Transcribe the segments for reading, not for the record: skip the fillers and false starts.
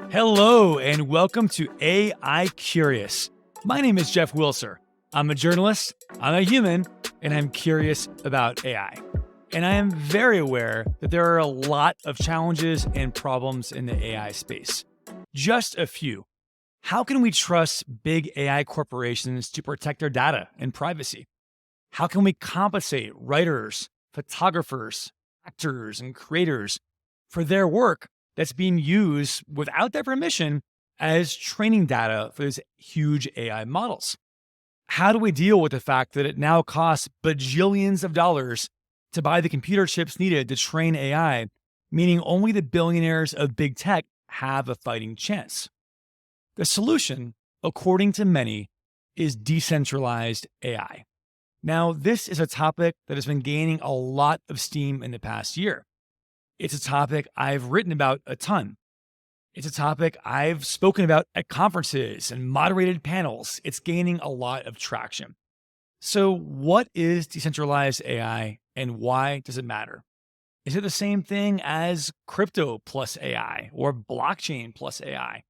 Hello, and welcome to AI Curious. My name is Jeff Wilser. I'm a journalist, I'm a human, and I'm curious about AI. And I am very aware that there are a lot of challenges and problems in the AI space. Just a few. How can we trust big AI corporations to protect our data and privacy? How can we compensate writers, photographers, actors, and creators for their work that's being used without their permission as training data for these huge AI models? How do we deal with the fact that it now costs bajillions of dollars to buy the computer chips needed to train AI, meaning only the billionaires of big tech have a fighting chance? The solution, according to many, is decentralized AI. Now, this is a topic that has been gaining a lot of steam in the past year. It's a topic I've written about a ton. It's a topic I've spoken about at conferences and moderated panels. It's gaining a lot of traction. So, what is decentralized AI and why does it matter? Is it the same thing as crypto plus AI or blockchain plus AI?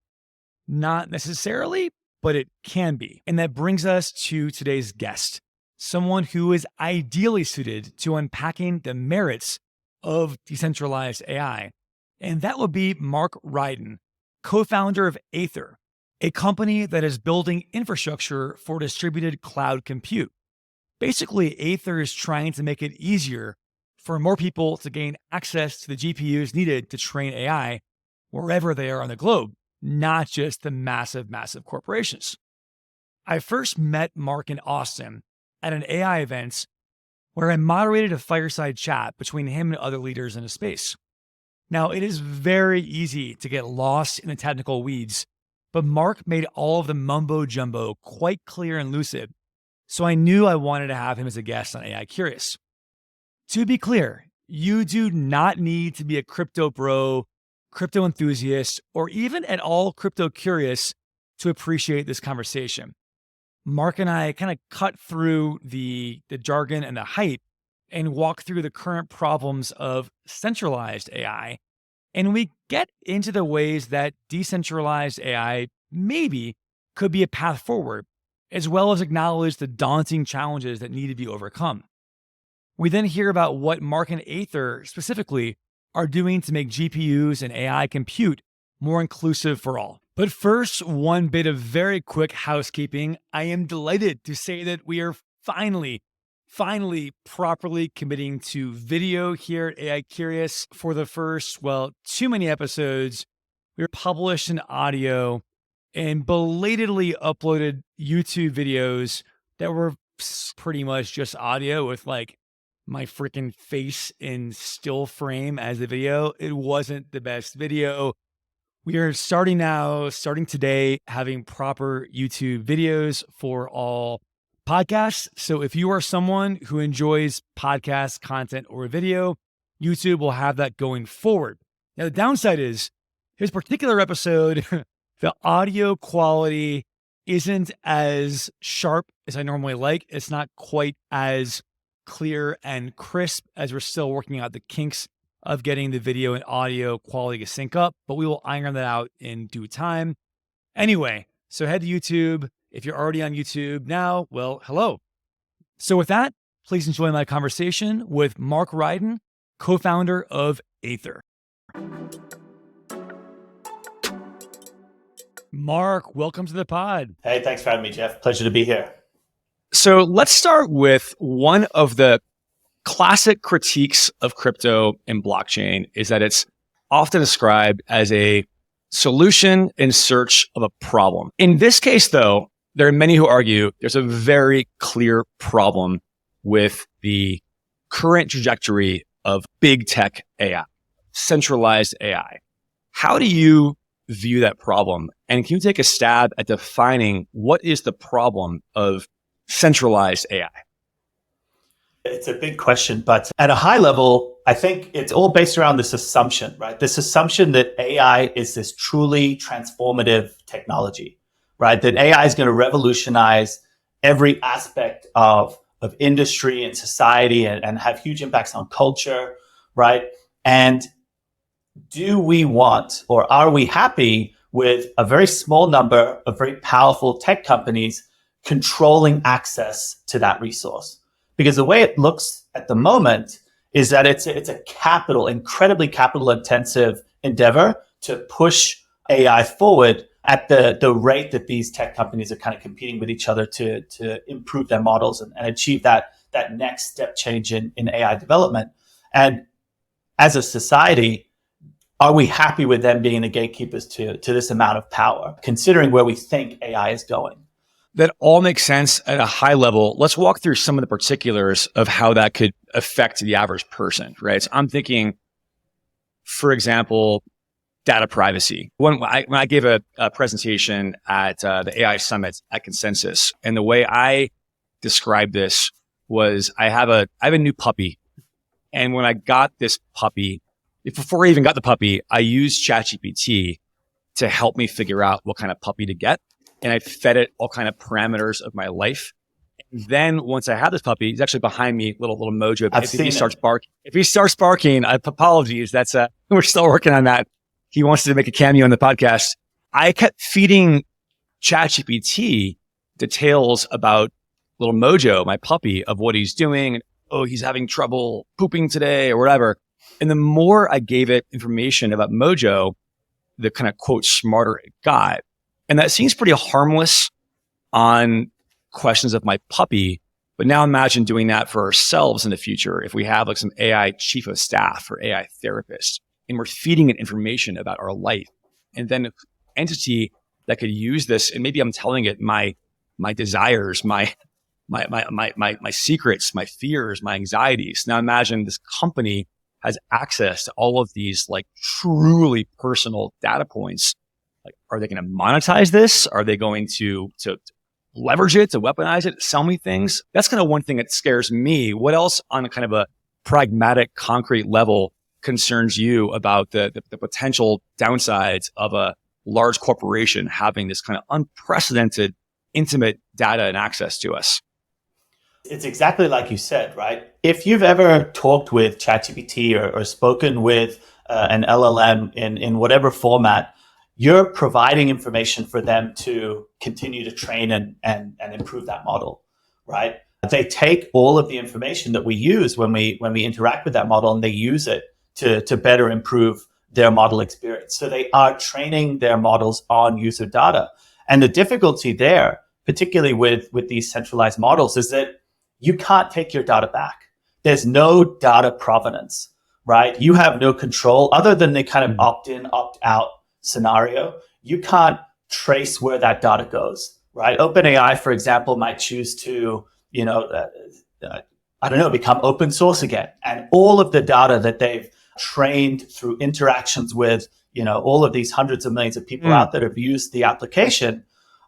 Not necessarily, but it can be. And that brings us to today's guest, someone who is ideally suited to unpacking the merits of decentralized AI. And that would be Mark Rydon, co-founder of Aethir, a company that is building infrastructure for distributed cloud compute. Basically, Aethir is trying to make it easier for more people to gain access to the GPUs needed to train AI wherever they are on the globe, not just the massive corporations. I first met Mark in Austin at an AI event where I moderated a fireside chat between him and other leaders in the space. Now, it is very easy to get lost in the technical weeds, but Mark made all of the mumbo jumbo quite clear and lucid, so I knew I wanted to have him as a guest on AI Curious. To be clear, you do not need to be a crypto bro, crypto enthusiast, or even at all crypto curious to appreciate this conversation. Mark and I kind of cut through the jargon and the hype and walk through the current problems of centralized AI. And we get into the ways that decentralized AI maybe could be a path forward, as well as acknowledge the daunting challenges that need to be overcome. We then hear about what Mark and Aethir specifically are doing to make GPUs and AI compute more inclusive for all. But first, one bit of very quick housekeeping. I am delighted to say that we are finally properly committing to video here at AI Curious. For the first, too many episodes, we published an audio and belatedly uploaded YouTube videos that were pretty much just audio with like my freaking face in still frame as the video. It wasn't the best video. We are starting today, having proper YouTube videos for all podcasts. So if you are someone who enjoys podcast content or video, YouTube will have that going forward. Now, the downside is this particular episode, the audio quality isn't as sharp as I normally like. It's not quite as clear and crisp as we're still working out the kinks of getting the video and audio quality to sync up, but we will iron that out in due time. Anyway, so head to YouTube. If you're already on YouTube now, well, hello. So with that, please enjoy my conversation with Mark Rydon, co-founder of Aethir. Mark, welcome to the pod. Hey, thanks for having me, Jeff. Pleasure to be here. So let's start with one of the classic critiques of crypto and blockchain is that it's often described as a solution in search of a problem. In this case, though, there are many who argue there's a very clear problem with the current trajectory of big tech AI, centralized AI. How do you view that problem? And can you take a stab at defining what is the problem of centralized AI? It's a big question, but at a high level, I think it's all based around this assumption, right? This assumption that AI is this truly transformative technology, right? That AI is going to revolutionize every aspect of industry and society and have huge impacts on culture, right? And do we want, or are we happy with a very small number of very powerful tech companies controlling access to that resource. Because the way it looks at the moment is that it's a incredibly capital intensive endeavor to push AI forward at the rate that these tech companies are kind of competing with each other to improve their models and achieve that next step change in AI development. And as a society, are we happy with them being the gatekeepers to this amount of power, considering where we think AI is going? That all makes sense at a high level. Let's walk through some of the particulars of how that could affect the average person, right? So I'm thinking, for example, data privacy. When I gave a presentation at the AI Summit at Consensus, and the way I described this was I have a new puppy. And when I got this puppy, before I even got the puppy, I used ChatGPT to help me figure out what kind of puppy to get. And I fed it all kind of parameters of my life. And then once I had this puppy, he's actually behind me, little Mojo. If he starts barking, apologies. That's we're still working on that. He wants to make a cameo on the podcast. I kept feeding ChatGPT details about little Mojo, my puppy, of what he's doing. Oh, he's having trouble pooping today or whatever. And the more I gave it information about Mojo, the kind of quote smarter it got. And that seems pretty harmless on questions of my puppy. But now imagine doing that for ourselves in the future. If we have like some AI chief of staff or AI therapist, and we're feeding it information about our life, and then an entity that could use this, and maybe I'm telling it my desires, my secrets, my fears, my anxieties. Now imagine this company has access to all of these like truly personal data points. Like, are they going to monetize this? Are they going to leverage it, to weaponize it, sell me things? That's kind of one thing that scares me. What else on a kind of a pragmatic, concrete level concerns you about the potential downsides of a large corporation having this kind of unprecedented, intimate data and access to us? It's exactly like you said, right? If you've ever talked with ChatGPT or spoken with an LLM in whatever format, you're providing information for them to continue to train and improve that model, right? They take all of the information that we use when we interact with that model, and they use it to better improve their model experience. So they are training their models on user data. And the difficulty there, particularly with these centralized models, is that you can't take your data back. There's no data provenance, right? You have no control other than the kind of opt-in, opt-out scenario. You can't trace where that data goes, right? OpenAI, for example, might choose to, become open source again. And all of the data that they've trained through interactions with, all of these hundreds of millions of people out that have used the application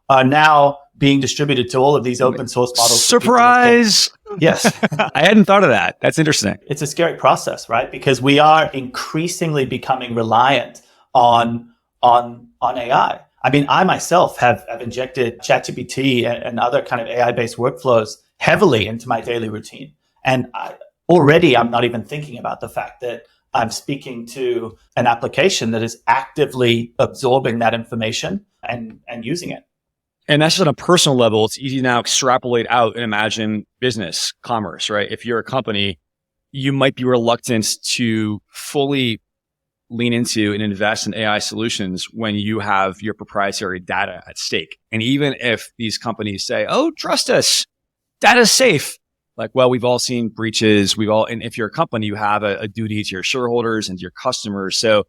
are now being distributed to all of these open source models. Surprise! Yes. I hadn't thought of that. That's interesting. It's a scary process, right? Because we are increasingly becoming reliant on AI. I mean, I myself have injected ChatGPT and other kind of AI-based workflows heavily into my daily routine. And I'm not even thinking about the fact that I'm speaking to an application that is actively absorbing that information and using it. And that's just on a personal level. It's easy to now extrapolate out and imagine business, commerce, right? If you're a company, you might be reluctant to fully lean into and invest in AI solutions when you have your proprietary data at stake. And even if these companies say, oh, trust us, data's safe. Like, well, we've all seen breaches. And if you're a company, you have a duty to your shareholders and to your customers. So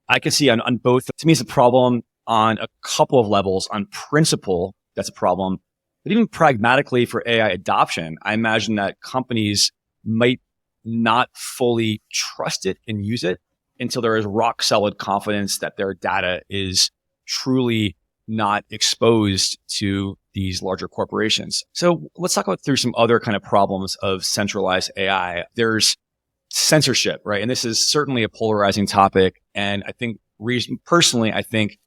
I can see on both. To me, it's a problem on a couple of levels. On principle, that's a problem. But even pragmatically for AI adoption, I imagine that companies might not fully trust it and use it until there is rock solid confidence that their data is truly not exposed to these larger corporations. So let's talk through some other kind of problems of centralized AI. There's censorship, right? And this is certainly a polarizing topic. And I think personally, I think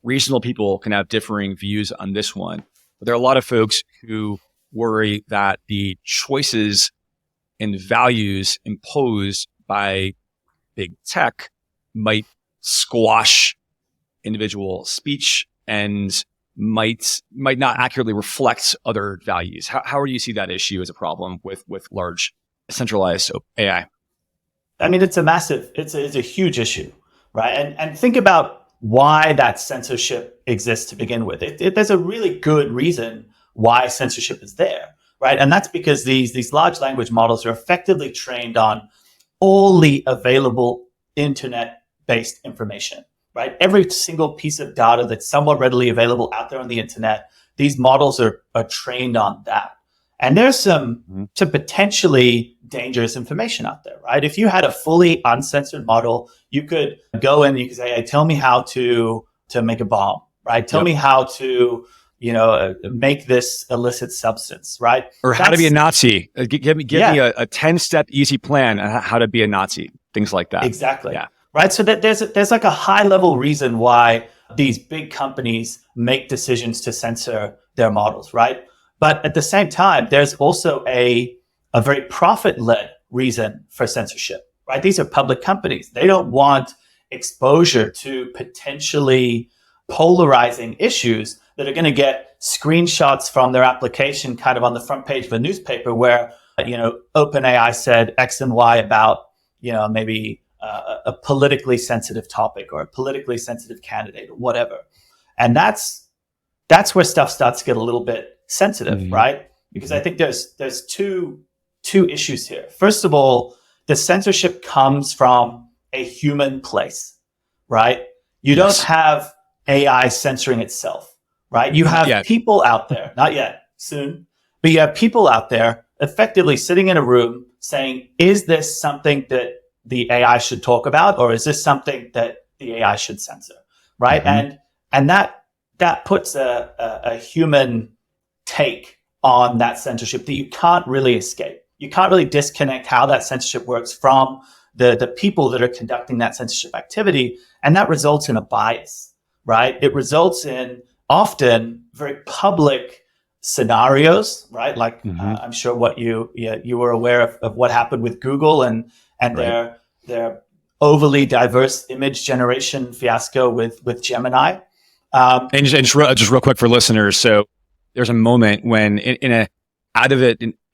reasonable people can have differing views on this one. But there are a lot of folks who worry that the choices and values imposed by big tech might squash individual speech and might not accurately reflect other values. How do you see that issue as a problem with large centralized AI? I mean, it's a huge issue, right? And think about why that censorship exists to begin with. There's a really good reason why censorship is there, right? And that's because these large language models are effectively trained on all the available internet-based information, right? Every single piece of data that's somewhat readily available out there on the internet, these models are trained on that. And there's some potentially dangerous information out there, right? If you had a fully uncensored model, you could go in and you could say, hey, tell me how to make a bomb, right? Tell me how to, make this illicit substance, right? Or how to be a Nazi. Give me a 10-step easy plan on how to be a Nazi, things like that. Exactly. Yeah. Right. So that there's like a high level reason why these big companies make decisions to censor their models, right? But at the same time, there's also a very profit-led reason for censorship, right? These are public companies. They don't want exposure to potentially polarizing issues that are going to get screenshots from their application kind of on the front page of a newspaper where, OpenAI said X and Y about, maybe a politically sensitive topic or a politically sensitive candidate or whatever. And that's where stuff starts to get a little bit sensitive, right? Because I think there's two issues here. First of all, the censorship comes from a human place, right? You don't have AI censoring itself, right? You have people out there, not yet, soon, but you have people out there effectively sitting in a room saying, is this something that the AI should talk about, or is this something that the AI should censor, right? And that puts a human take on that censorship that you can't really escape. You can't really disconnect how that censorship works from the people that are conducting that censorship activity, and that results in a bias, right? It results in often very public scenarios, right? Like I'm sure what you were aware of what happened with Google and their overly diverse image generation fiasco with Gemini. And just real quick for listeners, so there's a moment when in an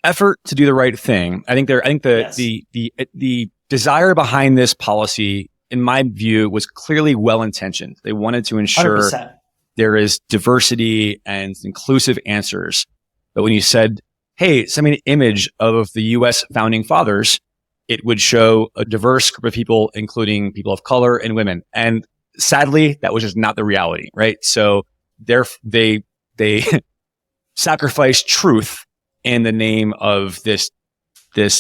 effort to do the right thing, I think the desire behind this policy, in my view, was clearly well intentioned. They wanted to ensure 100%. There is diversity and inclusive answers. But when you said, hey, send me an image of the US founding fathers, it would show a diverse group of people, including people of color and women. And sadly, that was just not the reality, right? So they sacrificed truth in the name of this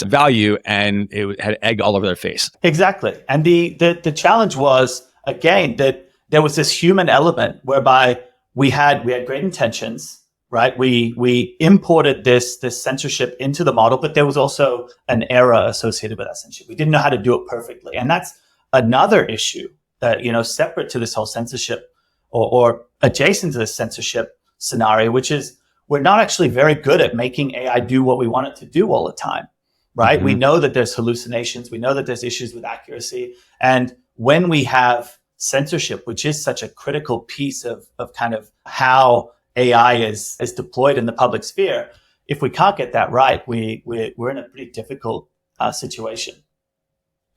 value, and it had egg all over their face. Exactly. And the challenge was, again, that there was this human element whereby we had great intentions, right? We imported this censorship into the model, but there was also an error associated with that censorship. We didn't know how to do it perfectly. And that's another issue that, separate to this whole censorship or adjacent to this censorship scenario, which is we're not actually very good at making AI do what we want it to do all the time, right? We know that there's hallucinations. We know that there's issues with accuracy. And when we have censorship, which is such a critical piece of kind of how AI is deployed in the public sphere, if we can't get that right, we're in a pretty difficult situation.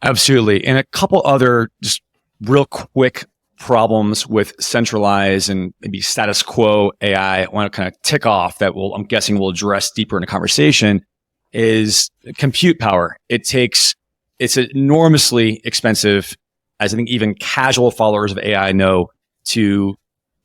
Absolutely. And a couple other just real quick problems with centralized and maybe status quo AI I want to kind of tick off that I'm guessing we'll address deeper in the conversation is compute power. It's enormously expensive, as I think even casual followers of AI know, to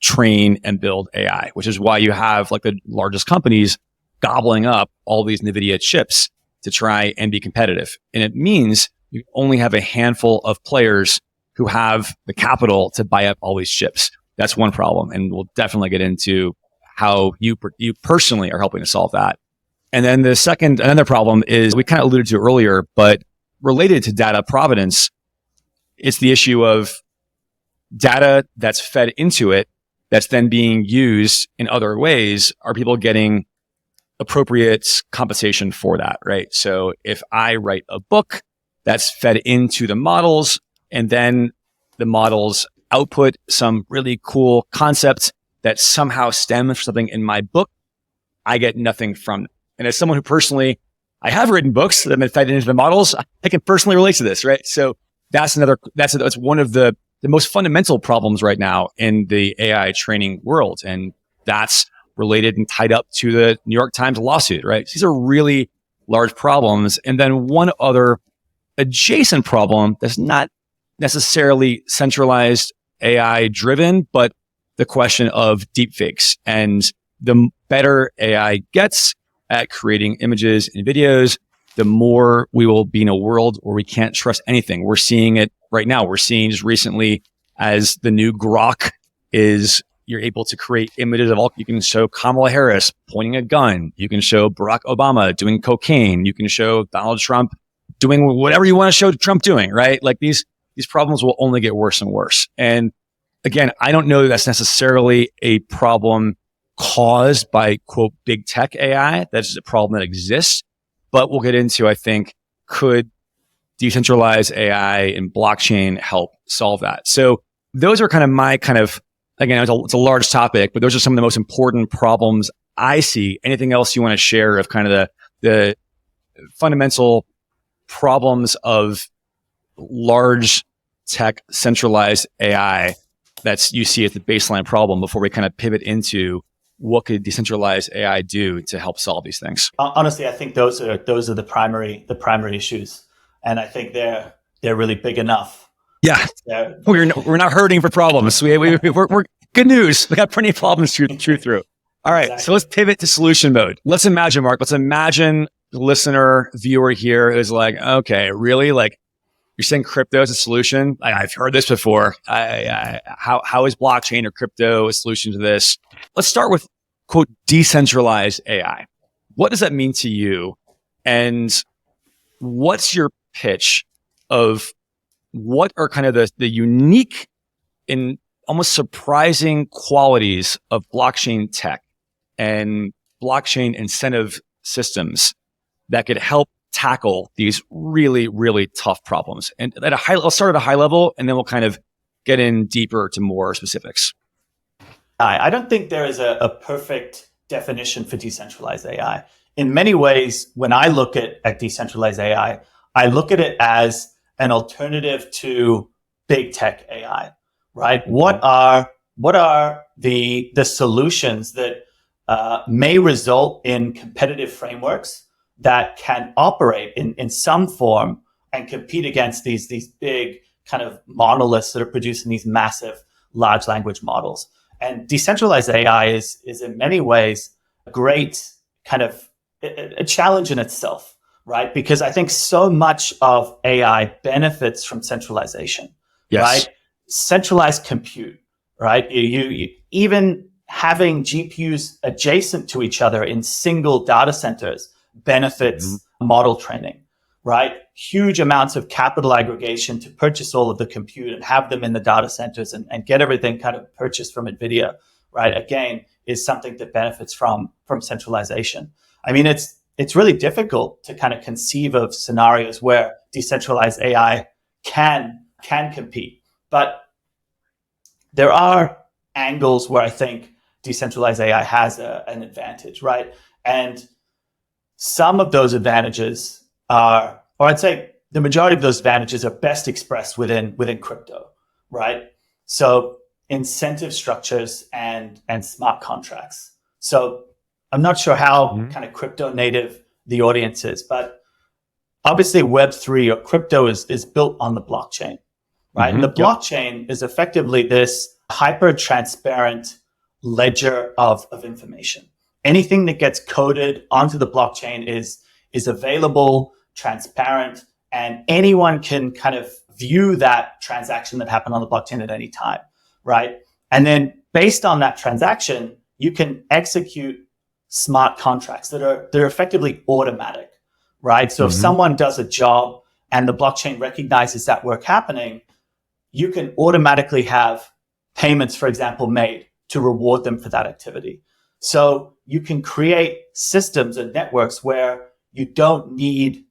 train and build AI, which is why you have like the largest companies gobbling up all these NVIDIA chips to try and be competitive. And it means you only have a handful of players who have the capital to buy up all these chips. That's one problem. And we'll definitely get into how you personally are helping to solve that. And then another problem is we kind of alluded to earlier, but related to data provenance, it's the issue of data that's fed into it that's then being used in other ways. Are people getting appropriate compensation for that, right? So if I write a book that's fed into the models and then the models output some really cool concepts that somehow stems from something in my book, I get nothing from it. And as someone who personally, I have written books that have been fed into the models, I can personally relate to this, right? So that's one of the most fundamental problems right now in the AI training world. And that's related and tied up to the New York Times lawsuit, right? These are really large problems. And then one other adjacent problem that's not necessarily centralized AI driven, but the question of deepfakes. And the better AI gets at creating images and videos, the more we will be in a world where we can't trust anything. We're seeing it right now. We're seeing just recently as the new Grok is, you're able to create images of all, you can show Kamala Harris pointing a gun. You can show Barack Obama doing cocaine. You can show Donald Trump doing whatever you want to show Trump doing, right? Like these problems will only get worse and worse. And again, I don't know that that's necessarily a problem caused by, quote, big tech AI. That's just a problem that exists. But we'll get into, I think, could decentralized AI and blockchain help solve that? So those are kind of my again, it's a large topic, but those are some of the most important problems I see. Anything else you want to share of kind of the fundamental problems of large tech centralized AI that's you see as the baseline problem before we kind of pivot into what could decentralized AI do to help solve these things? Honestly, I think those are the primary issues, and I think they're really big enough. Yeah, we're not hurting for problems. We're good news. We got plenty of problems to chew through. All right, exactly. So let's pivot to solution mode. Let's imagine, Mark. Let's imagine the listener, viewer here is like, okay, really? Like, you're saying crypto is a solution? I've heard this before. How is blockchain or crypto a solution to this? Let's start with, quote, decentralized AI. What does that mean to you? And what's your pitch of what are kind of the unique and almost surprising qualities of blockchain tech and blockchain incentive systems that could help tackle these really, really tough problems? And let's start at a high level, and then we'll kind of get in deeper to more specifics. I don't think there is a perfect definition for decentralized AI. In many ways, when I look at decentralized AI, I look at it as an alternative to big tech AI, right? What are the solutions that may result in competitive frameworks that can operate in some form and compete against these big kind of monoliths that are producing these massive large language models? And decentralized AI is in many ways a great kind of a challenge in itself, right? Because I think so much of AI benefits from centralization, yes. Right? Centralized compute, right? You even having GPUs adjacent to each other in single data centers benefits model training, right? Huge amounts of capital aggregation to purchase all of the compute and have them in the data centers and get everything kind of purchased from NVIDIA, right? Again, is something that benefits from centralization. I mean, it's really difficult to kind of conceive of scenarios where decentralized AI can compete, but there are angles where I think decentralized AI has an advantage, right? And some of those advantages are, or I'd say the majority of those advantages are best expressed within crypto, right? So incentive structures and smart contracts. So I'm not sure how kind of crypto native the audience is, but obviously Web3 or crypto is built on the blockchain, right? And the blockchain is effectively this hyper transparent ledger of information. Anything that gets coded onto the blockchain is available, transparent, and anyone can kind of view that transaction that happened on the blockchain at any time, right? And then based on that transaction, you can execute smart contracts that are effectively automatic, right? So if someone does a job and the blockchain recognizes that work happening, you can automatically have payments, for example, made to reward them for that activity. So you can create systems and networks where you don't need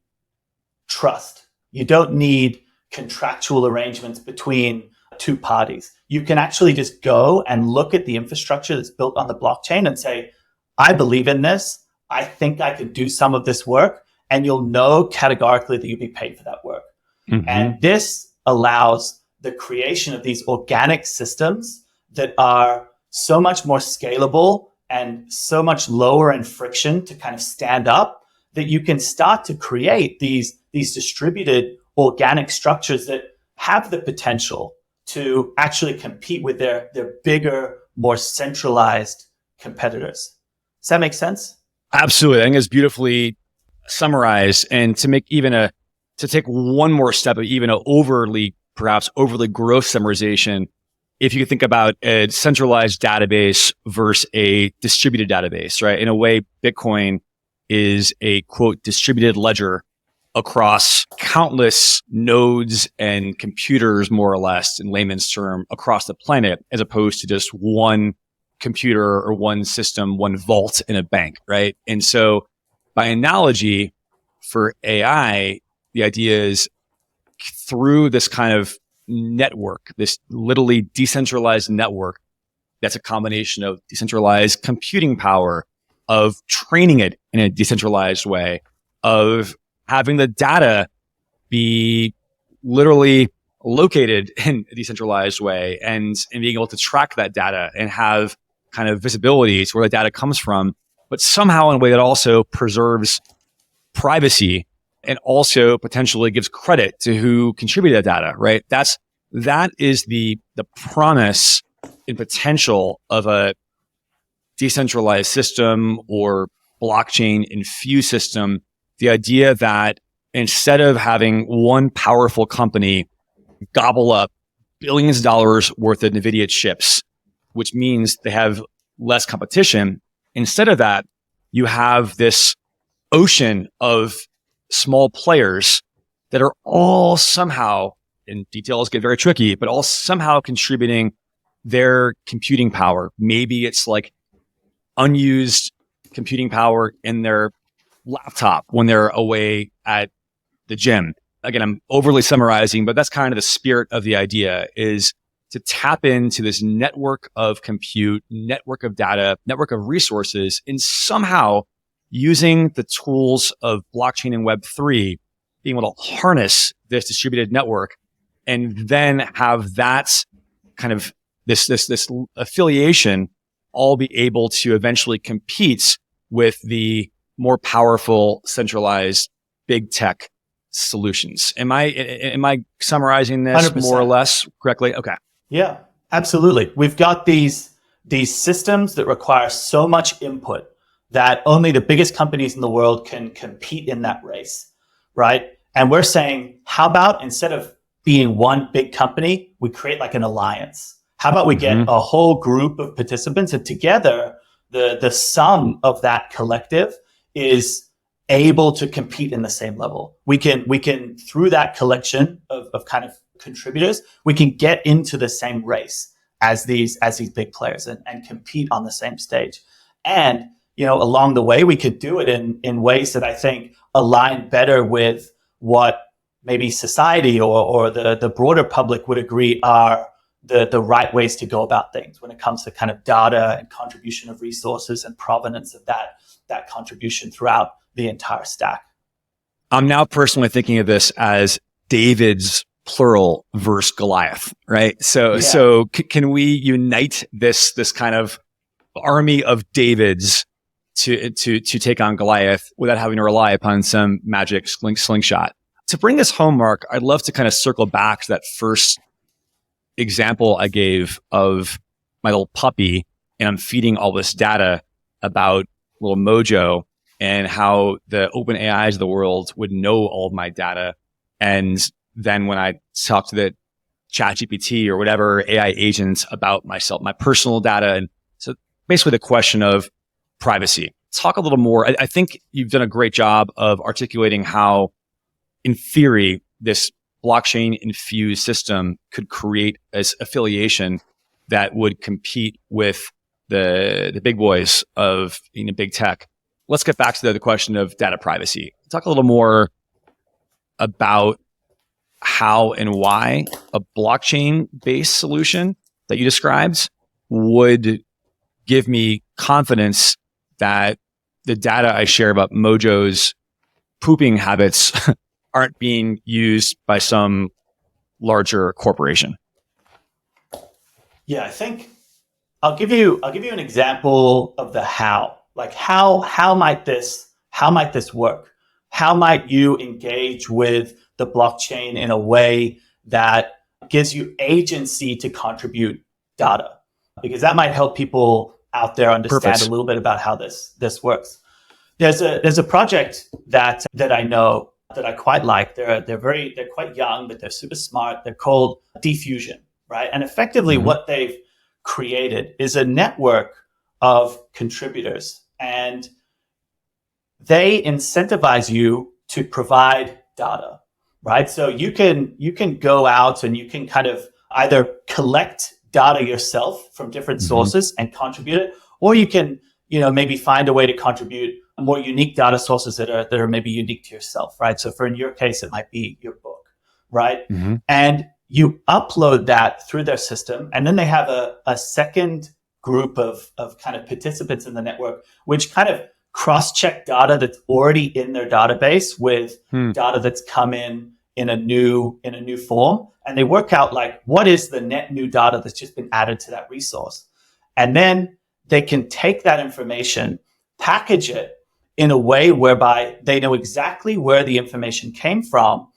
trust. You don't need contractual arrangements between two parties. You can actually just go and look at the infrastructure that's built on the blockchain and say, I believe in this. I think I could do some of this work. And you'll know categorically that you'll be paid for that work. And this allows the creation of these organic systems that are so much more scalable and so much lower in friction to kind of stand up, that you can start to create these distributed organic structures that have the potential to actually compete with their bigger, more centralized competitors. Does that make sense? Absolutely. I think it's beautifully summarized. And to make to take one more step of even a perhaps overly gross summarization, if you think about a centralized database versus a distributed database, right? In a way, Bitcoin is a quote distributed ledger across countless nodes and computers, more or less, in layman's term, across the planet, as opposed to just one computer or one system, one vault in a bank, right? And so by analogy, for AI, the idea is through this kind of network, this literally decentralized network, that's a combination of decentralized computing power, of training it in a decentralized way, of having the data be literally located in a decentralized way, and being able to track that data and have kind of visibility to where the data comes from, but somehow in a way that also preserves privacy and also potentially gives credit to who contributed that data, right? That is the promise and potential of a decentralized system or blockchain infused system. The idea that instead of having one powerful company gobble up billions of dollars worth of NVIDIA chips, which means they have less competition, instead of that, you have this ocean of small players that are all somehow, and details get very tricky, but all somehow contributing their computing power. Maybe it's like unused computing power in their laptop when they're away at the gym. Again, I'm overly summarizing, but that's kind of the spirit of the idea, is to tap into this network of compute, network of data, network of resources, and somehow using the tools of blockchain and Web3, being able to harness this distributed network and then have that kind of this affiliation all be able to eventually compete with the more powerful centralized big tech solutions. Am I summarizing this 100%. more or less correctly? Okay. Yeah, absolutely. We've got these systems that require so much input that only the biggest companies in the world can compete in that race, right? And we're saying, how about instead of being one big company, we create like an alliance? How about we get a whole group of participants, and together the sum of that collective is able to compete in the same level. We can through that collection of kind of contributors, we can get into the same race as these big players and compete on the same stage. And along the way, we could do it in ways that I think align better with what maybe society or the broader public would agree are the right ways to go about things when it comes to kind of data and contribution of resources and provenance of that contribution throughout the entire stack. I'm now personally thinking of this as David's plural versus Goliath, right? So can we unite this kind of army of Davids to take on Goliath without having to rely upon some magic slingshot? To bring this home, Mark, I'd love to kind of circle back to that first example I gave of my little puppy, and I'm feeding all this data about little Mojo and how the open AIs of the world would know all of my data. And then when I talk to the ChatGPT or whatever AI agents about myself, my personal data. And so basically the question of privacy. Talk a little more. I think you've done a great job of articulating how, in theory, this blockchain infused system could create as affiliation that would compete with the big boys of big tech. Let's get back to the question of data privacy. Talk a little more about how and why a blockchain-based solution that you described would give me confidence that the data I share about Mojo's pooping habits aren't being used by some larger corporation. Yeah, I think I'll give you an example of the how. Like how might this work? How might you engage with the blockchain in a way that gives you agency to contribute data? Because that might help people out there understand Perfect. a little bit about how this works. There's a project that I know that I quite like. They're quite young, but they're super smart. They're called Diffusion, right? And effectively what they've created is a network of contributors, and they incentivize you to provide data, right? So you can go out and you can kind of either collect data yourself from different sources and contribute it, or you can, maybe find a way to contribute more unique data sources that are maybe unique to yourself, right? So in your case, it might be your book, right? And you upload that through their system, and then they have a second group of kind of participants in the network, which kind of cross-check data that's already in their database with data that's come in a new form, and they work out like what is the net new data that's just been added to that resource, and then they can take that information, package it in a way whereby they know exactly where the information came from,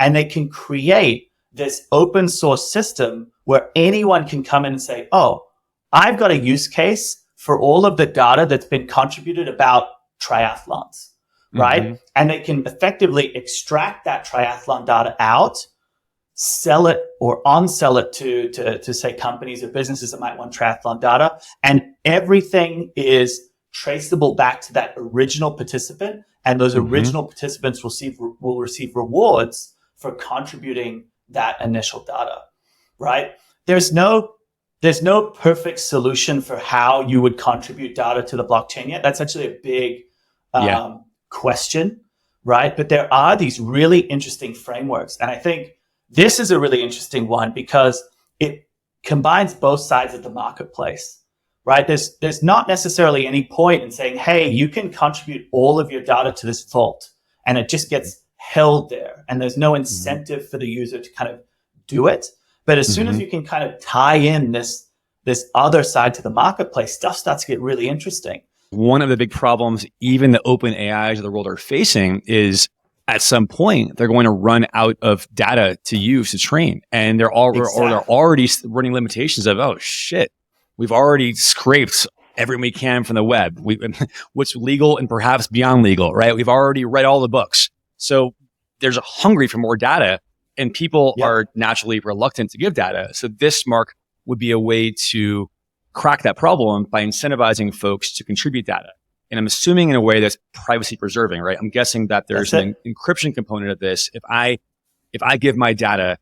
and they can create this open source system where anyone can come in and say, oh, I've got a use case for all of the data that's been contributed about triathlons, right? And they can effectively extract that triathlon data out, sell it or on-sell it to say companies or businesses that might want triathlon data. And everything is traceable back to that original participant. And those original participants will receive rewards for contributing that initial data, right? There's no perfect solution for how you would contribute data to the blockchain yet. That's actually a big question, right? But there are these really interesting frameworks. And I think this is a really interesting one because it combines both sides of the marketplace, right? There's not necessarily any point in saying, hey, you can contribute all of your data to this vault and it just gets held there. And there's no incentive for the user to kind of do it. But as soon as you can kind of tie in this other side to the marketplace, stuff starts to get really interesting. One of the big problems even the open AIs of the world are facing is at some point they're going to run out of data to use to train, and they're already running limitations of, oh shit, we've already scraped everything we can from the web, what's legal and perhaps beyond legal, right? We've already read all the books, so there's a hungry for more data, and people are naturally reluctant to give data. So this, Mark, would be a way to crack that problem by incentivizing folks to contribute data. And I'm assuming in a way that's privacy preserving, right? I'm guessing that there's an encryption component of this. If I give my data,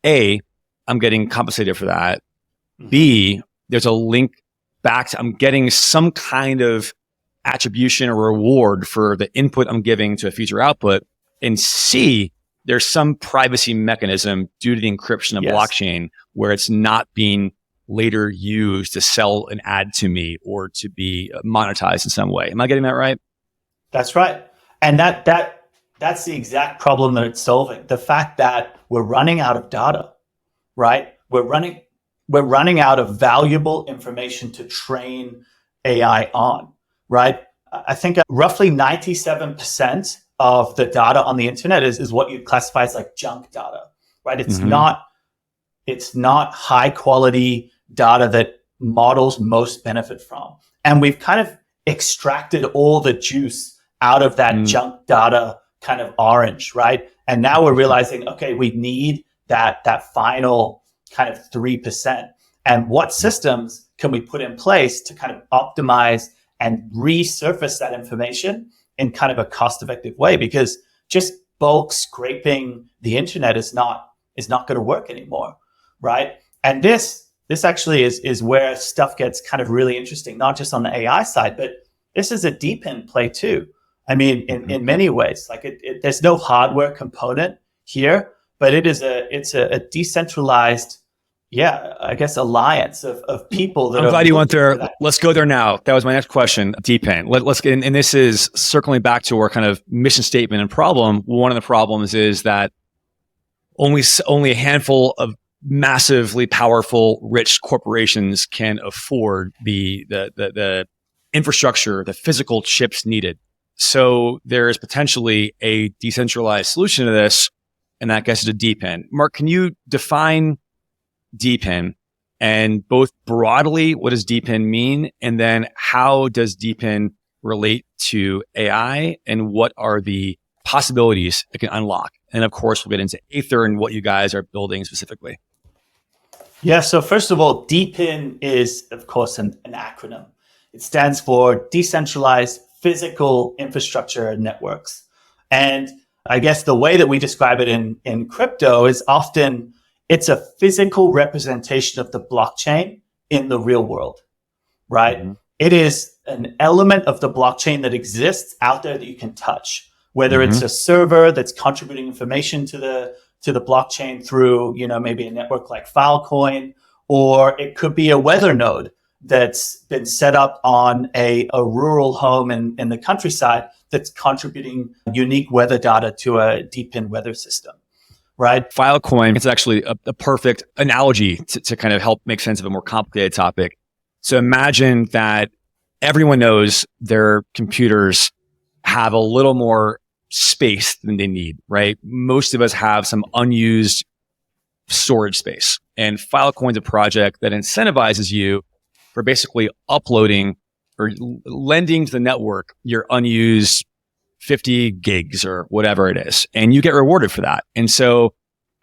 A, I'm getting compensated for that. B, there's a link back to, I'm getting some kind of attribution or reward for the input I'm giving to a future output. And C, there's some privacy mechanism due to the encryption of blockchain where it's not being later used to sell an ad to me or to be monetized in some way. Am I getting that right? That's right. And that's the exact problem that it's solving. The fact that we're running out of data, right? We're running out of valuable information to train AI on, right? I think roughly 97% of the data on the internet is what you classify as like junk data, right? It's not high quality data that models most benefit from. And we've kind of extracted all the juice out of that junk data kind of orange, right? And now we're realizing, okay, we need that final kind of 3%. And what systems can we put in place to kind of optimize and resurface that information in kind of a cost-effective way? Because just bulk scraping the internet is not going to work anymore, right? And this actually is where stuff gets kind of really interesting, not just on the AI side, but this is a DePIN play too. I mean, in many ways, like there's no hardware component here, but it's a decentralized, I guess, alliance of people that I'm glad you went there. that. Let's go there now. That was my next question. DePIN. Let's get, and this is circling back to our kind of mission statement and problem. One of the problems is that only a handful of massively powerful, rich corporations can afford the infrastructure, the physical chips needed. So there is potentially a decentralized solution to this, and that gets to DePIN. Mark, can you define DePIN, and both broadly, what does DePIN mean? And then how does DePIN relate to AI, and what are the possibilities it can unlock? And of course, we'll get into Aethir and what you guys are building specifically. Yeah, so first of all, DePIN is, of course, an acronym. It stands for Decentralized Physical Infrastructure Networks. And I guess the way that we describe it in crypto is often it's a physical representation of the blockchain in the real world, right? Mm-hmm. It is an element of the blockchain that exists out there that you can touch, whether it's a server that's contributing information to the blockchain through, maybe a network like Filecoin, or it could be a weather node that's been set up on a rural home in the countryside that's contributing unique weather data to a DePIN weather system, right? Filecoin, it's actually a perfect analogy to kind of help make sense of a more complicated topic. So imagine that everyone knows their computers have a little more space than they need, right? Most of us have some unused storage space, and Filecoin's a project that incentivizes you for basically uploading or lending to the network your unused 50 gigs or whatever it is, and you get rewarded for that. And so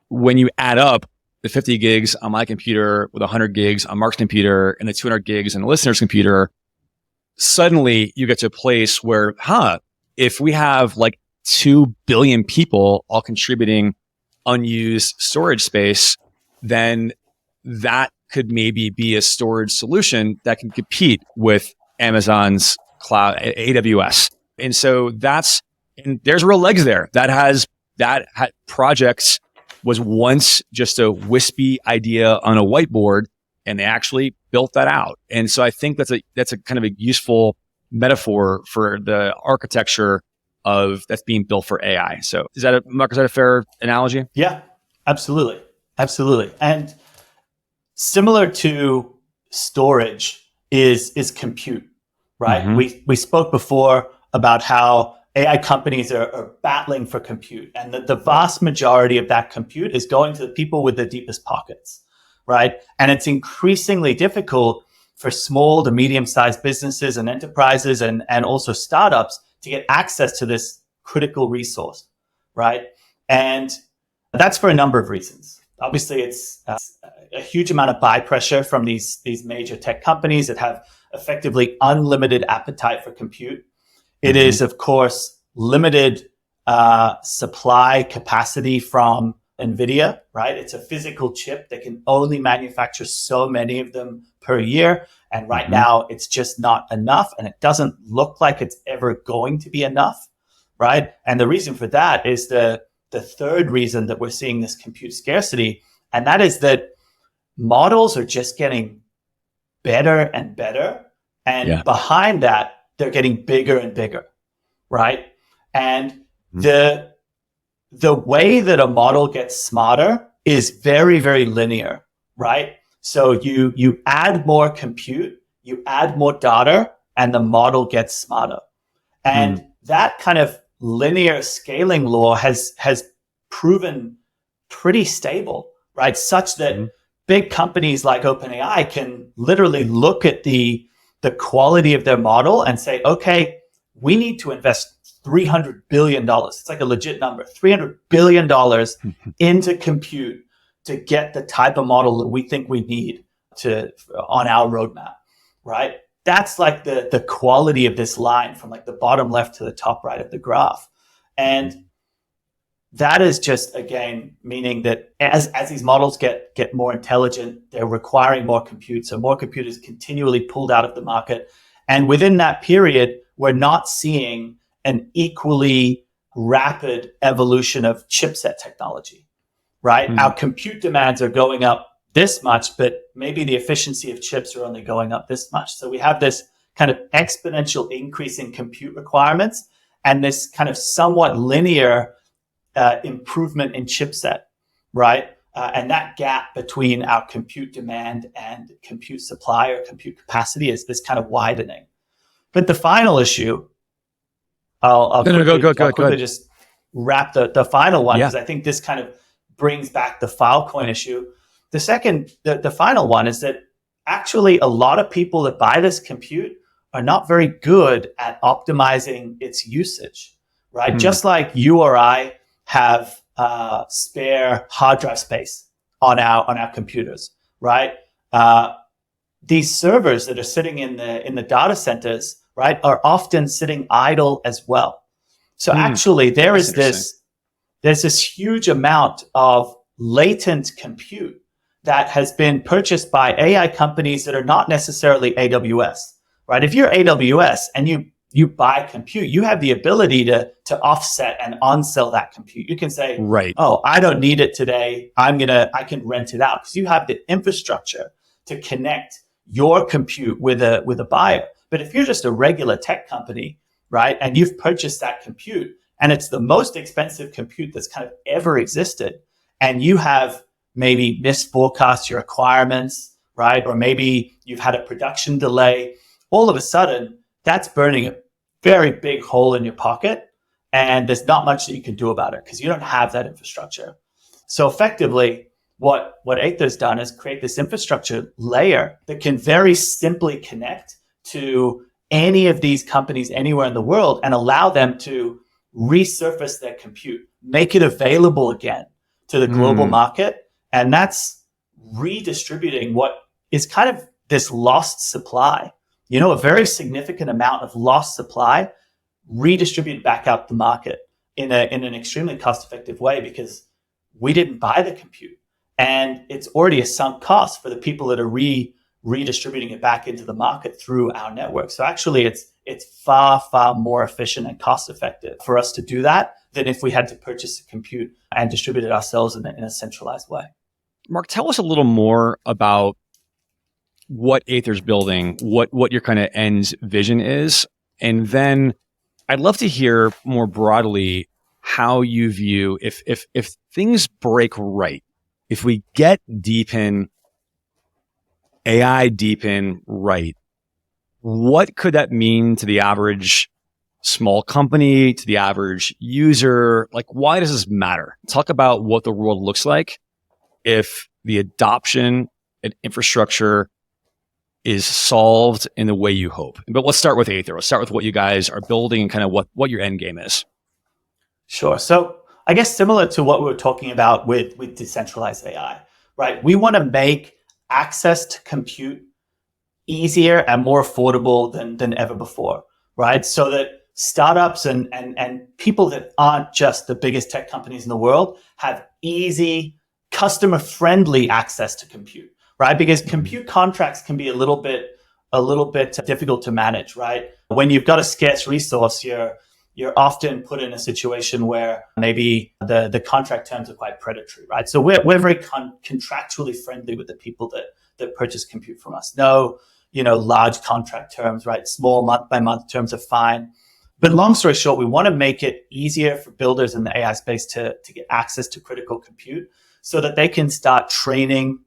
when you add up the 50 gigs on my computer with 100 gigs on Mark's computer and the 200 gigs on the listener's computer, suddenly you get to a place where, if we have like 2 billion people all contributing unused storage space, then that could maybe be a storage solution that can compete with Amazon's cloud, AWS. And so there's real legs there. Projects was once just a wispy idea on a whiteboard, and they actually built that out. And so I think that's a kind of a useful metaphor for the architecture that's being built for AI. So Mark, is that a fair analogy? Yeah, absolutely. Absolutely. And similar to storage is compute, right? Mm-hmm. We spoke before about how AI companies are battling for compute, and that the vast majority of that compute is going to the people with the deepest pockets, right? And it's increasingly difficult for small to medium-sized businesses and enterprises and also startups to get access to this critical resource, right? And that's for a number of reasons. Obviously, it's a huge amount of buy pressure from these major tech companies that have effectively unlimited appetite for compute. It is, of course, limited supply capacity from NVIDIA, right? It's a physical chip that can only manufacture so many of them per year. And right now, it's just not enough. And it doesn't look like it's ever going to be enough, right? And the reason for that is the third reason that we're seeing this compute scarcity. And that is that models are just getting better and better. And behind that, they're getting bigger and bigger, right? And the way that a model gets smarter is very, very linear, right? So you add more compute, you add more data, and the model gets smarter. And that kind of linear scaling law has proven pretty stable, right? Such that big companies like OpenAI can literally look at the quality of their model and say, okay, we need to invest $300 billion. It's like a legit number, $300 billion into compute to get the type of model that we think we need on our roadmap, right? That's like the quality of this line from like the bottom left to the top right of the graph. And that is just, again, meaning that as these models get more intelligent, they're requiring more compute. So more compute is continually pulled out of the market. And within that period, we're not seeing an equally rapid evolution of chipset technology, right? Our compute demands are going up this much, but maybe the efficiency of chips are only going up this much. So we have this kind of exponential increase in compute requirements and this kind of somewhat linear improvement in chipset, right? And that gap between our compute demand and compute supply or compute capacity is this kind of widening. But the final issue, I'll quickly just wrap the final one, because I think this kind of brings back the Filecoin issue. The final one is that actually a lot of people that buy this compute are not very good at optimizing its usage, right? Just like you or I have spare hard drive space on our computers, right? These servers that are sitting in the data centers, right, are often sitting idle as well. So actually there's this huge amount of latent compute that has been purchased by AI companies that are not necessarily AWS, right? If you're AWS and you buy compute, you have the ability to offset and on-sell that compute. You can say, oh, I don't need it today. I can rent it out, because you have the infrastructure to connect your compute with a buyer. But if you're just a regular tech company, right, and you've purchased that compute and it's the most expensive compute that's kind of ever existed, and you have maybe misforecast your requirements, right? Or maybe you've had a production delay, all of a sudden that's burning a very big hole in your pocket, and there's not much that you can do about it because you don't have that infrastructure. So effectively, what Aethir's done is create this infrastructure layer that can very simply connect to any of these companies anywhere in the world and allow them to resurface their compute, make it available again to the global market. And that's redistributing what is kind of this lost supply, a very significant amount of lost supply redistributed back out the market in an extremely cost-effective way, because we didn't buy the compute. And it's already a sunk cost for the people that are redistributing it back into the market through our network. So actually it's far, far more efficient and cost effective for us to do that than if we had to purchase a compute and distribute it ourselves in a centralized way. Mark, tell us a little more about what Aethir's building, what your kind of end vision is. And then I'd love to hear more broadly how you view if things break right, if we get DePIN, AI DePIN right, what could that mean to the average small company, to the average user? Like, why does this matter? Talk about what the world looks like if the adoption and infrastructure is solved in the way you hope. But let's start with Aethir. Let's start with what you guys are building and kind of what your end game is. Sure. So I guess similar to what we were talking about with decentralized AI, right? We want to make access to compute easier and more affordable than ever before, right? So that startups and people that aren't just the biggest tech companies in the world have easy, customer-friendly access to compute, right? Because compute contracts can be a little bit difficult to manage, right? When you've got a scarce resource, you're often put in a situation where maybe the contract terms are quite predatory, right? So we're very contractually friendly with the people that purchase compute from us. No, large contract terms, right? Small month-by-month terms are fine. But long story short, we want to make it easier for builders in the AI space to get access to critical compute so that they can start training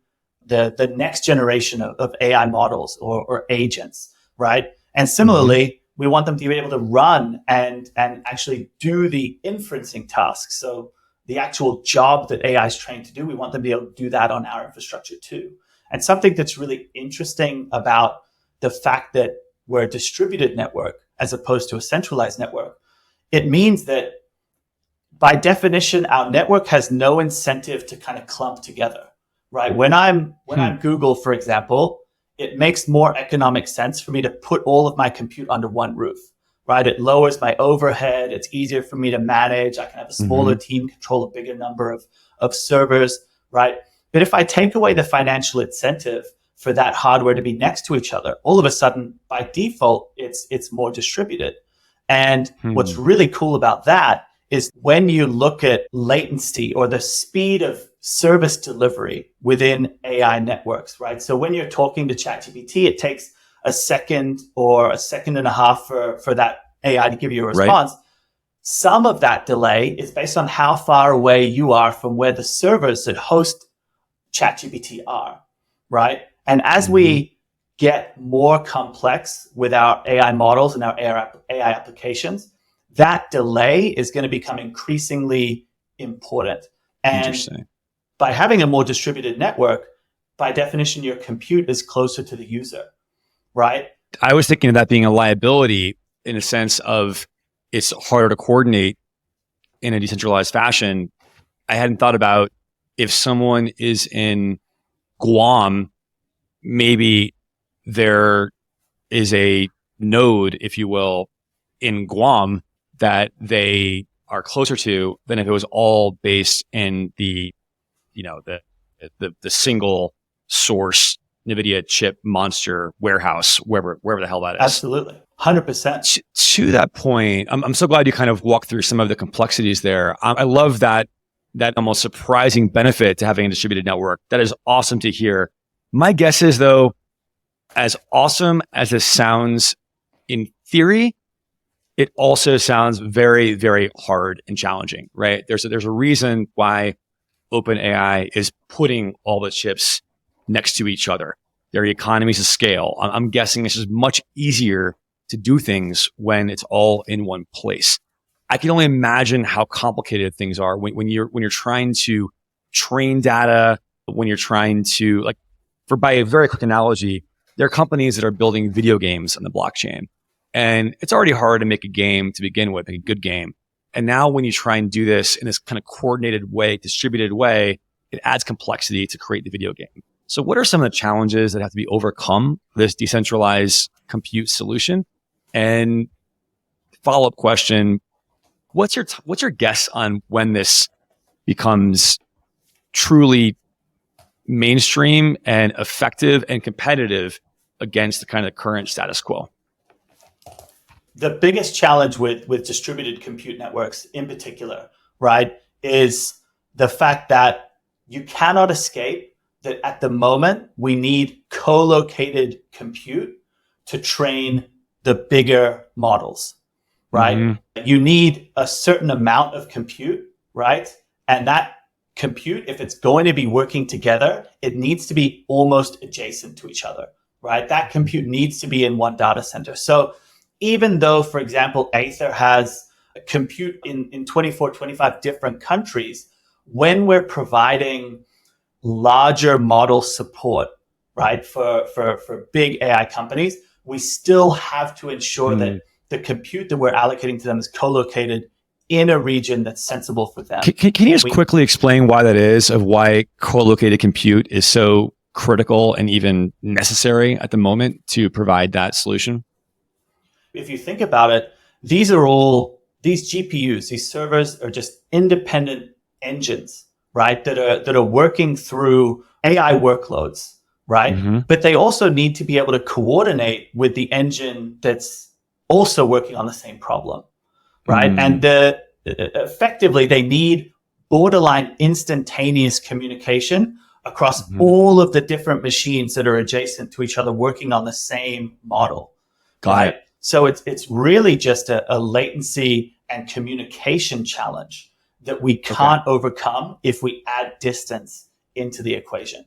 the next generation of AI models or agents, right? And similarly, we want them to be able to run and actually do the inferencing tasks. So the actual job that AI is trained to do, we want them to be able to do that on our infrastructure too. And something that's really interesting about the fact that we're a distributed network as opposed to a centralized network, it means that by definition, our network has no incentive to kind of clump together, right? When I'm Google, for example, it makes more economic sense for me to put all of my compute under one roof, right? It lowers my overhead. It's easier for me to manage. I can have a smaller team control a bigger number of servers, right? But if I take away the financial incentive for that hardware to be next to each other, all of a sudden, by default, it's more distributed. And what's really cool about that is when you look at latency or the speed of service delivery within AI networks, right? So when you're talking to ChatGPT, it takes a second or a second and a half for that AI to give you a response. Right. Some of that delay is based on how far away you are from where the servers that host ChatGPT are, right? And as we get more complex with our AI models and our AI applications, that delay is going to become increasingly important. And by having a more distributed network, by definition, your compute is closer to the user, right? I was thinking of that being a liability in a sense of it's harder to coordinate in a decentralized fashion. I hadn't thought about if someone is in Guam, maybe there is a node, if you will, in Guam that they are closer to than if it was all based in the single source NVIDIA chip monster warehouse, wherever the hell that is. Absolutely. 100%. To that point, I'm so glad you kind of walked through some of the complexities there. I love that almost surprising benefit to having a distributed network. That is awesome to hear. My guess is, though, as awesome as this sounds in theory, it also sounds very, very hard and challenging, right? There's a reason why OpenAI is putting all the chips next to each other. There are economies of scale. I'm guessing it's just much easier to do things when it's all in one place. I can only imagine how complicated things are when you're trying to train data, when you're trying to, like, by a very quick analogy, there are companies that are building video games on the blockchain. And it's already hard to make a game to begin with, like a good game. And now when you try and do this in this kind of coordinated way, distributed way, it adds complexity to create the video game. So what are some of the challenges that have to be overcome for this decentralized compute solution? And follow-up question, what's your guess on when this becomes truly mainstream and effective and competitive against the kind of current status quo? The biggest challenge with distributed compute networks in particular, right, is the fact that you cannot escape that at the moment we need co-located compute to train the bigger models, right? Mm-hmm. You need a certain amount of compute, right? And that compute, if it's going to be working together, it needs to be almost adjacent to each other, right? That compute needs to be in one data center. So even though, for example, Aethir has compute in 24, 25 different countries, when we're providing larger model support, right, for big AI companies, we still have to ensure that the compute that we're allocating to them is co-located in a region that's sensible for them. Can you just quickly explain why that is, of why co-located compute is so critical and even necessary at the moment to provide that solution? If you think about it, these GPUs, these servers are just independent engines, right? That are working through AI workloads, right? Mm-hmm. But they also need to be able to coordinate with the engine that's also working on the same problem, right? And effectively, they need borderline instantaneous communication across all of the different machines that are adjacent to each other, working on the same model. Got it. So it's really just a latency and communication challenge that we can't overcome if we add distance into the equation.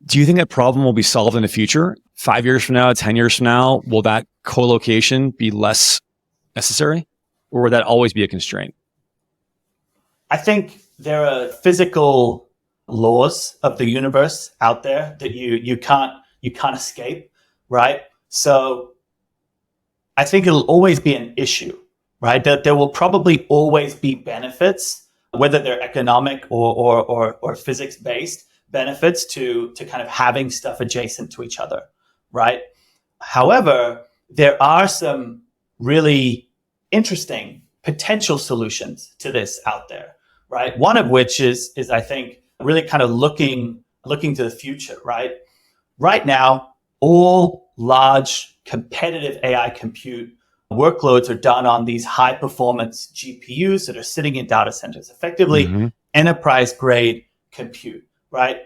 Do you think that problem will be solved in the future? 5 years from now, 10 years from now, will that co-location be less necessary, or will that always be a constraint? I think there are physical laws of the universe out there that you can't escape, right? So I think it'll always be an issue, right? That there will probably always be benefits, whether they're economic or physics-based benefits to kind of having stuff adjacent to each other, right? However, there are some really interesting potential solutions to this out there, right? One of which is I think really kind of looking to the future, right? Right now, all large competitive AI compute workloads are done on these high performance GPUs that are sitting in data centers, effectively enterprise grade compute, right?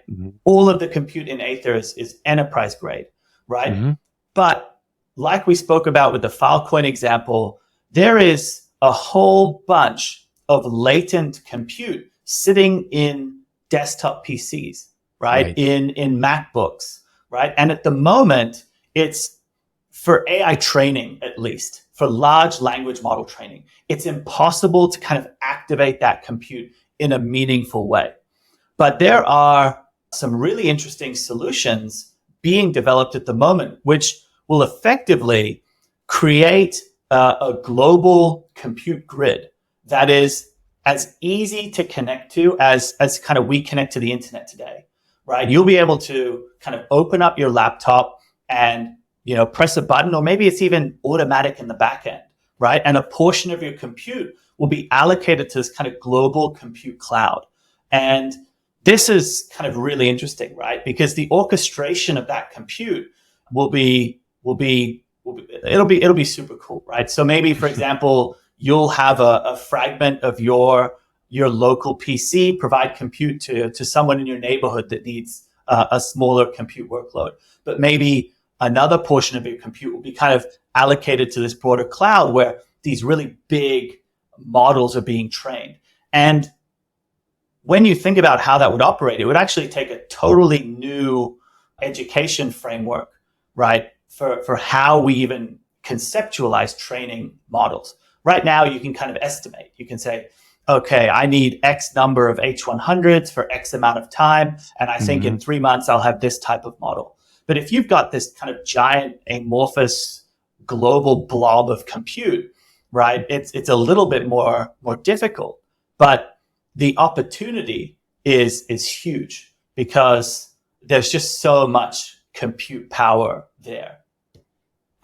All of the compute in Aethir is enterprise grade, right? But like we spoke about with the Filecoin example, there is a whole bunch of latent compute sitting in desktop PCs, right? In MacBooks, right? And at the moment, it's for AI training, at least for large language model training, it's impossible to kind of activate that compute in a meaningful way. But there are some really interesting solutions being developed at the moment, which will effectively create a global compute grid that is as easy to connect to as kind of we connect to the internet today, right? You'll be able to kind of open up your laptop and, press a button, or maybe it's even automatic in the back end, right? And a portion of your compute will be allocated to this kind of global compute cloud. And this is kind of really interesting, right? Because the orchestration of that compute will be super cool, right? So maybe, for example, you'll have a fragment of your local PC provide compute to someone in your neighborhood that needs a smaller compute workload. But maybe another portion of your compute will be kind of allocated to this broader cloud where these really big models are being trained. And when you think about how that would operate, it would actually take a totally new education framework, right? For how we even conceptualize training models. Right now, you can kind of estimate. You can say, okay, I need X number of H100s for X amount of time. And I think in 3 months, I'll have this type of model. But if you've got this kind of giant amorphous global blob of compute, right, it's a little bit more difficult. But the opportunity is huge because there's just so much compute power there.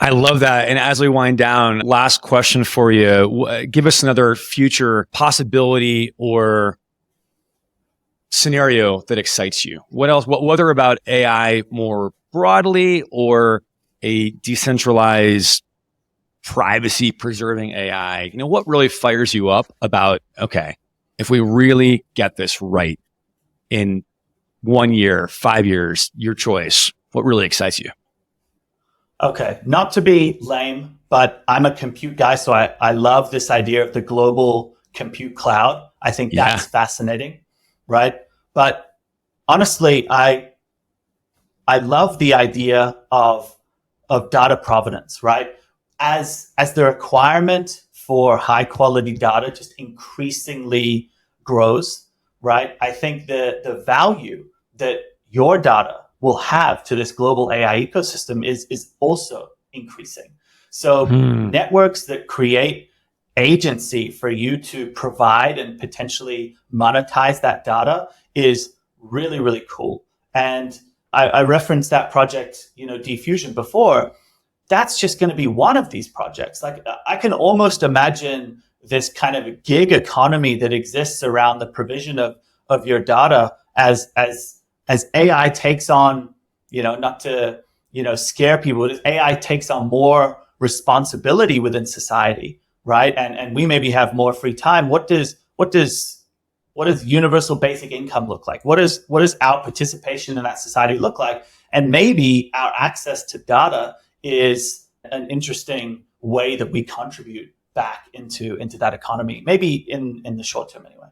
I love that. And as we wind down, last question for you. Give us another future possibility or scenario that excites you. What else, whether about AI more broadly or a decentralized privacy preserving AI, what really fires you up about, okay, if we really get this right in 1 year, 5 years, your choice, what really excites you? Okay, not to be lame, but I'm a compute guy, so I love this idea of the global compute cloud. I think that's fascinating, right? But honestly, I love the idea of data provenance, right? As the requirement for high quality data just increasingly grows, right? I think the value that your data will have to this global AI ecosystem is also increasing. So networks that create agency for you to provide and potentially monetize that data is really, really cool. And I referenced that project, Diffusion before. That's just going to be one of these projects. Like I can almost imagine this kind of gig economy that exists around the provision of your data as AI takes on, not to, scare people, as AI takes on more responsibility within society, right? And we maybe have more free time. What does universal basic income look like? What does our participation in that society look like? And maybe our access to data is an interesting way that we contribute back into that economy, maybe in the short term anyway.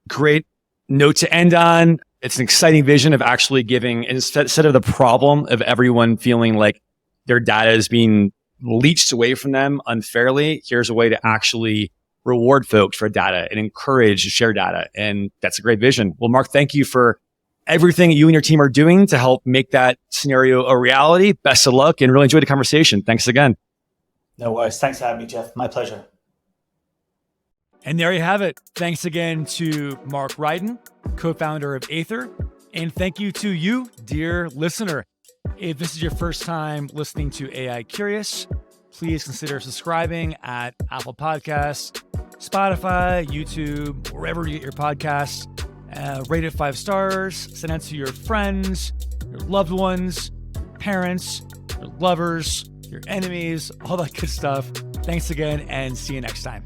Great note to end on. It's an exciting vision of actually giving, instead of the problem of everyone feeling like their data is being leached away from them unfairly, here's a way to actually reward folks for data and encourage to share data. And that's a great vision. Well, Mark, thank you for everything you and your team are doing to help make that scenario a reality. Best of luck and really enjoyed the conversation. Thanks again. No worries. Thanks for having me, Jeff. My pleasure. And there you have it. Thanks again to Mark Rydon, co-founder of Aethir. And thank you to you, dear listener. If this is your first time listening to AI Curious, please consider subscribing at Apple Podcasts, Spotify, YouTube, wherever you get your podcasts. Rate it 5 stars, send it to your friends, your loved ones, parents, your lovers, your enemies, all that good stuff. Thanks again, and see you next time.